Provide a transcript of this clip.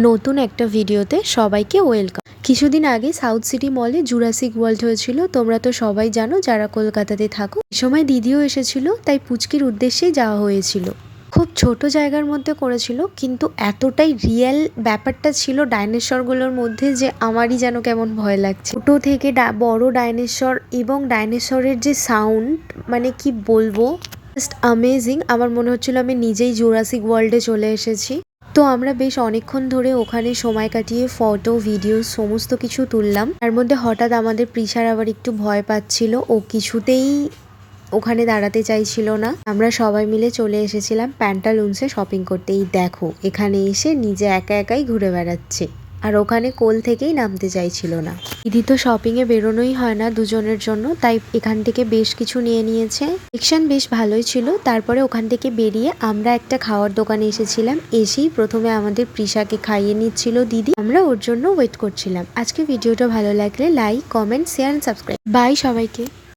নতুন একটা ভিডিওতে সবাইকে ওয়েলকাম। কিছুদিন আগে সাউথ সিটি মলে জুরাসিক ওয়ার্ল্ড হয়েছিল, তোমরা তো সবাই জানো যারা কলকাতাতে থাকো। এই সময় দিদিও এসেছিল, তাই পুচকির উদ্দেশ্যেই যাওয়া হয়েছিল। খুব ছোট জায়গার মধ্যে করেছিল, কিন্তু এতটাই রিয়েল ব্যাপারটা ছিল ডাইনোসরগুলোর মধ্যে যে আমারই যেন কেমন ভয় লাগছে। ছোট থেকে বড় ডাইনোসর এবং ডাইনোসরের যে সাউন্ড, মানে কি বলবো, জাস্ট অ্যামেজিং। আমার মনে হচ্ছিল আমি নিজেই জুরাসিক ওয়ার্ল্ডে চলে এসেছি। তো আমরা বেশ অনেকক্ষণ ধরে ওখানে সময় কাটিয়ে ফটো ভিডিও সমস্ত কিছু তুললাম। তার মধ্যে হঠাৎ আমাদের প্রিশার আবার একটু ভয় পাচ্ছিল, ও কিছুতেই ওখানে দাঁড়াতে চাইছিল না। আমরা সবাই মিলে চলে এসেছিলাম প্যান্টালুন্সে শপিং করতে। এই দেখো, এখানে এসে নিজে একা একাই ঘুরে বেড়াচ্ছে, আর ওখানে কোল থেকেই নামতে চাইছিল না। দিদি তো শপিংয়ে বেরোনোই হয় না দুজনের জন্য, তাই এখান থেকে বেশ কিছু নিয়ে নিয়েছে। সেকশন বেশ ভালোই ছিল। তারপরে ওখান থেকে বেরিয়ে আমরা একটা খাওয়ার দোকানে এসেছিলাম। এসেই প্রথমে আমাদের প্রিশাকে খাইয়ে নিচ্ছিল দিদি, আমরা ওর জন্য ওয়েট করছিলাম। আজকে ভিডিওটা ভালো লাগলে like, comment, share and subscribe. Bye সবাইকে।